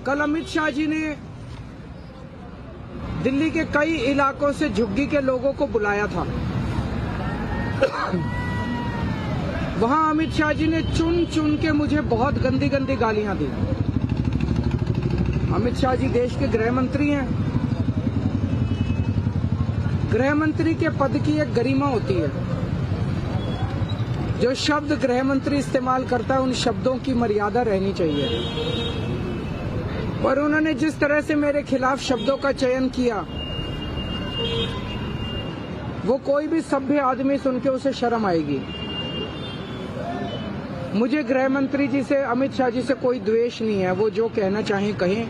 कल अमित शाह जी ने दिल्ली के कई इलाकों से झुग्गी के लोगों को बुलाया था। वहां अमित शाह जी ने चुन चुन के मुझे बहुत गंदी गंदी गालियां दी। अमित शाह जी देश के गृह मंत्री हैं। गृह मंत्री के पद की एक गरिमा होती है। जो शब्द गृह मंत्री इस्तेमाल करता है उन शब्दों की मर्यादा रहनी चाहिए। पर उन्होंने जिस तरह से मेरे खिलाफ शब्दों का चयन किया, वो कोई भी सभ्य आदमी सुन के उसे शर्म आएगी। मुझे गृह मंत्री जी से, अमित शाह जी से कोई द्वेष नहीं है। वो जो कहना चाहें कहें।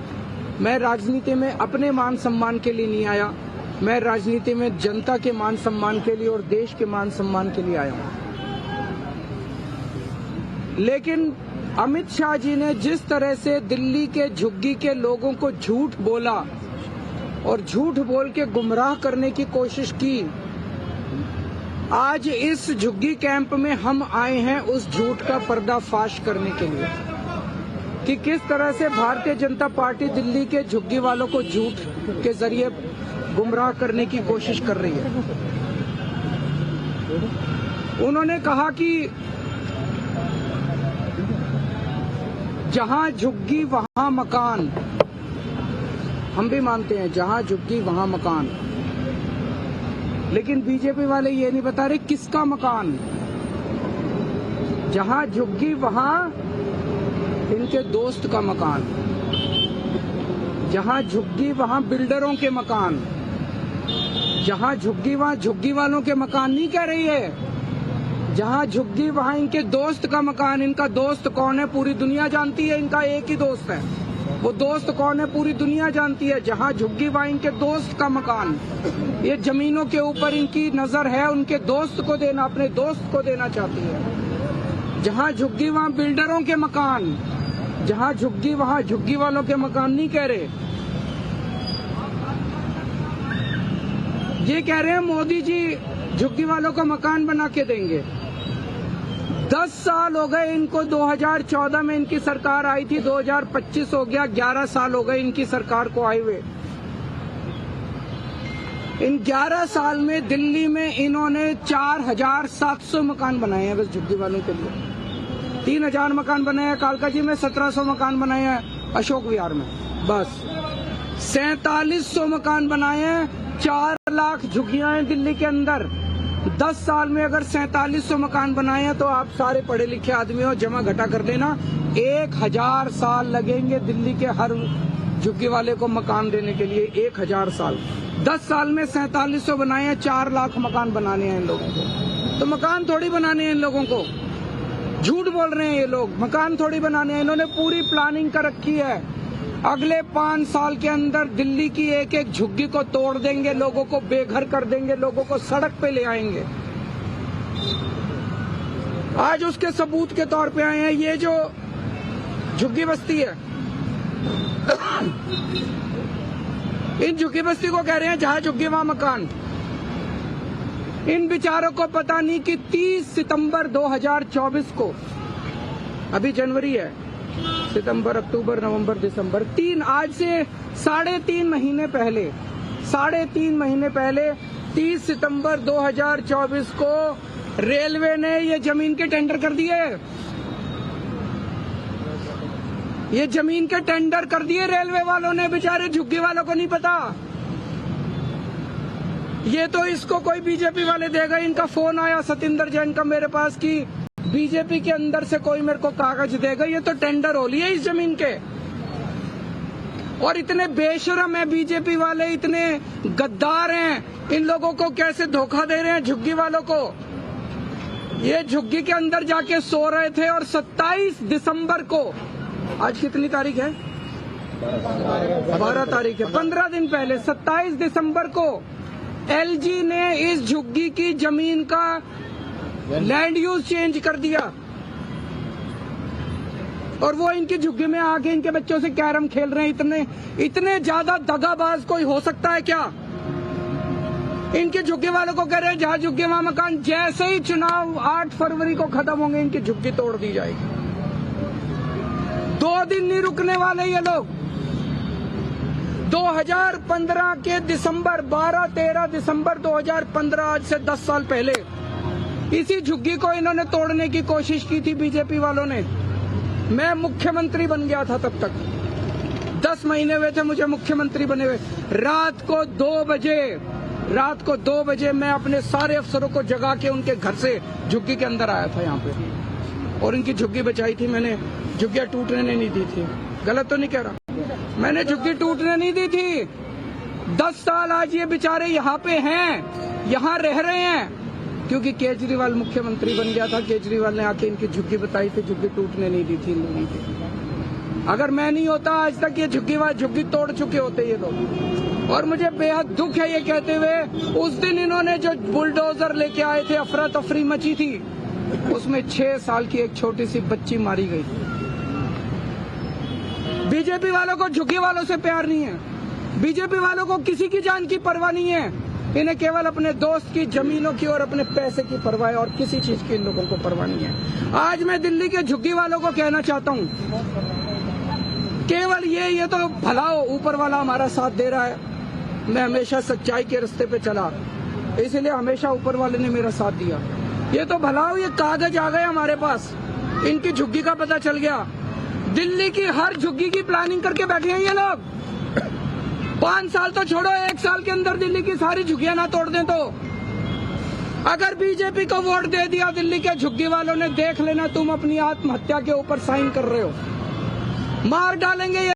मैं राजनीति में अपने मान सम्मान के लिए नहीं आया। मैं राजनीति में जनता के मान सम्मान के लिए और देश के मान सम्मान के लिए आया हूं। लेकिन अमित शाह जी ने जिस तरह से दिल्ली के झुग्गी के लोगों को झूठ बोला और झूठ बोल के गुमराह करने की कोशिश की, आज इस झुग्गी कैंप में हम आए हैं उस झूठ का पर्दाफाश करने के लिए कि किस तरह से भारतीय जनता पार्टी दिल्ली के झुग्गी वालों को झूठ के जरिए गुमराह करने की कोशिश कर रही है। उन्होंने कहा कि जहां झुग्गी वहां मकान। हम भी मानते हैं जहां झुग्गी वहां मकान, लेकिन बीजेपी वाले ये नहीं बता रहे किसका मकान। जहां झुग्गी वहां इनके दोस्त का मकान, जहां झुग्गी वहां बिल्डरों के मकान, जहां झुग्गी वहां झुग्गी वालों के मकान नहीं कह रही है। जहां झुग्गी वहां इनके दोस्त का मकान। इनका दोस्त कौन है पूरी दुनिया जानती है। इनका एक ही दोस्त है। वो दोस्त कौन है पूरी दुनिया जानती है। जहां झुग्गी वहां इनके दोस्त का मकान। ये जमीनों के ऊपर इनकी नजर है, उनके दोस्त को देना, अपने दोस्त को देना चाहती है। जहां झुग्गी वहां बिल्डरों के मकान, जहां झुग्गी वहां झुग्गी वालों के मकान नहीं कह रहे। ये कह रहे हैं मोदी जी झुग्गी वालों को मकान बना के देंगे। 10 साल हो गए इनको। 2014 में इनकी सरकार आई थी, 2025 हो गया, 11 साल हो गए इनकी सरकार को आए हुए। इन 11 साल में दिल्ली में इन्होंने 4700 मकान बनाए हैं बस झुग्गी वालों के लिए। 3000 मकान बनाए हैं कालका जी में, 1700 मकान बनाए हैं अशोक विहार में। बस 4700 मकान बनाए हैं। 4 लाख झुग्गियां हैं दिल्ली के अंदर। 10 साल में अगर 4700 मकान बनाए हैं तो आप सारे पढ़े लिखे आदमी हो, जमा घटा कर देना। 1000 साल लगेंगे दिल्ली के हर झुग्गी वाले को मकान देने के लिए। 1000 साल। 10 साल में 4700 बनाए हैं। 4 लाख मकान बनाने हैं इन लोगों को। तो मकान थोड़ी बनाने हैं इन लोगों को। झूठ बोल रहे हैं ये लोग। मकान थोड़ी बनाने हैं। इन्होंने पूरी प्लानिंग कर रखी है। अगले 5 साल के अंदर दिल्ली की एक एक झुग्गी को तोड़ देंगे, लोगों को बेघर कर देंगे, लोगों को सड़क पे ले आएंगे। आज उसके सबूत के तौर पे आए हैं ये जो झुग्गी बस्ती है। इन झुग्गी बस्ती को कह रहे हैं जहां झुग्गी वहां मकान। इन बेचारों को पता नहीं कि 30 सितंबर 2024 को, अभी जनवरी है, सितंबर, अक्टूबर, नवंबर, दिसंबर, 3 आज से 3.5 महीने पहले, 3.5 महीने पहले 30 सितंबर 2024 को रेलवे ने ये जमीन के टेंडर कर दिए। ये जमीन के टेंडर कर दिए रेलवे वालों ने। बेचारे झुग्गी वालों को नहीं पता। ये तो इसको कोई बीजेपी वाले देगा। इनका फोन आया सतिंदर जैन का मेरे पास कि बीजेपी के अंदर से कोई मेरे को कागज देगा। ये तो टेंडर हो लिए इस जमीन के। और इतने बेशरम है बीजेपी वाले, इतने गद्दार हैं। इन लोगों को कैसे धोखा दे रहे हैं झुग्गी वालों को। ये झुग्गी के अंदर जाके सो रहे थे और 27 दिसंबर को, आज कितनी तारीख है? 12 तारीख है। 15 दिन पहले 27 दिसंबर को एलजी ने इस झुग्गी की जमीन का लैंड यूज चेंज कर दिया। और वो इनकी झुग्गी में आके इनके बच्चों से कैरम खेल रहे हैं। इतने ज्यादा दगाबाज कोई हो सकता है क्या? इनके झुग्गी वालों को कह रहे हैं जहां झुग्गी वहां मकान। जैसे ही चुनाव 8 फरवरी को खत्म होंगे इनकी झुग्गी तोड़ दी जाएगी। 2 दिन नहीं रुकने वाले ये लोग। 2015 के दिसंबर 12-13 दिसंबर 2015, आज से 10 साल पहले इसी झुग्गी को इन्होंने तोड़ने की कोशिश की थी बीजेपी वालों ने। मैं मुख्यमंत्री बन गया था तब तक, 10 महीने हुए थे मुझे मुख्यमंत्री बने हुए। रात को 2 बजे मैं अपने सारे अफसरों को जगा के उनके घर से झुग्गी के अंदर आया था यहाँ पे, और इनकी झुग्गी बचाई थी मैंने। झुग्गियां टूटने नहीं दी थी, गलत तो नहीं कह रहा, मैंने झुग्गी टूटने नहीं दी थी। 10 साल आज ये बेचारे यहाँ पे हैं, यहाँ रह रहे हैं, क्योंकि केजरीवाल मुख्यमंत्री बन गया था। केजरीवाल ने आके इनकी झुग्गी बताई थी, झुग्गी टूटने नहीं दी थी इन लोगों की। अगर मैं नहीं होता आज तक ये झुग्गी तोड़ चुके होते ये लोग। और मुझे बेहद दुख है ये कहते हुए, उस दिन इन्होंने जो बुलडोजर लेके आए थे, अफरा तफरी मची थी, उसमें 6 साल की एक छोटी सी बच्ची मारी गई। बीजेपी वालों को झुग्गी वालों से प्यार नहीं है, बीजेपी वालों को किसी की जान की परवाह नहीं है। इन्हें केवल अपने दोस्त की जमीनों की और अपने पैसे की परवाह है, और किसी चीज की इन लोगों को परवाह नहीं है। आज मैं दिल्ली के झुग्गी वालों को कहना चाहता हूँ, केवल ये तो भला हो, ऊपर वाला हमारा साथ दे रहा है। मैं हमेशा सच्चाई के रास्ते पे चला, इसलिए हमेशा ऊपर वाले ने मेरा साथ दिया। ये तो भला हो, ये कागज आ गए हमारे पास, इनकी झुग्गी का पता चल गया। दिल्ली की हर झुग्गी की प्लानिंग करके बैठे हैं ये लोग। 5 साल तो छोड़ो, 1 साल के अंदर दिल्ली की सारी झुग्गियां ना तोड़ दें तो। अगर बीजेपी को वोट दे दिया दिल्ली के झुग्गी वालों ने, देख लेना तुम अपनी आत्महत्या के ऊपर साइन कर रहे हो, मार डालेंगे ये।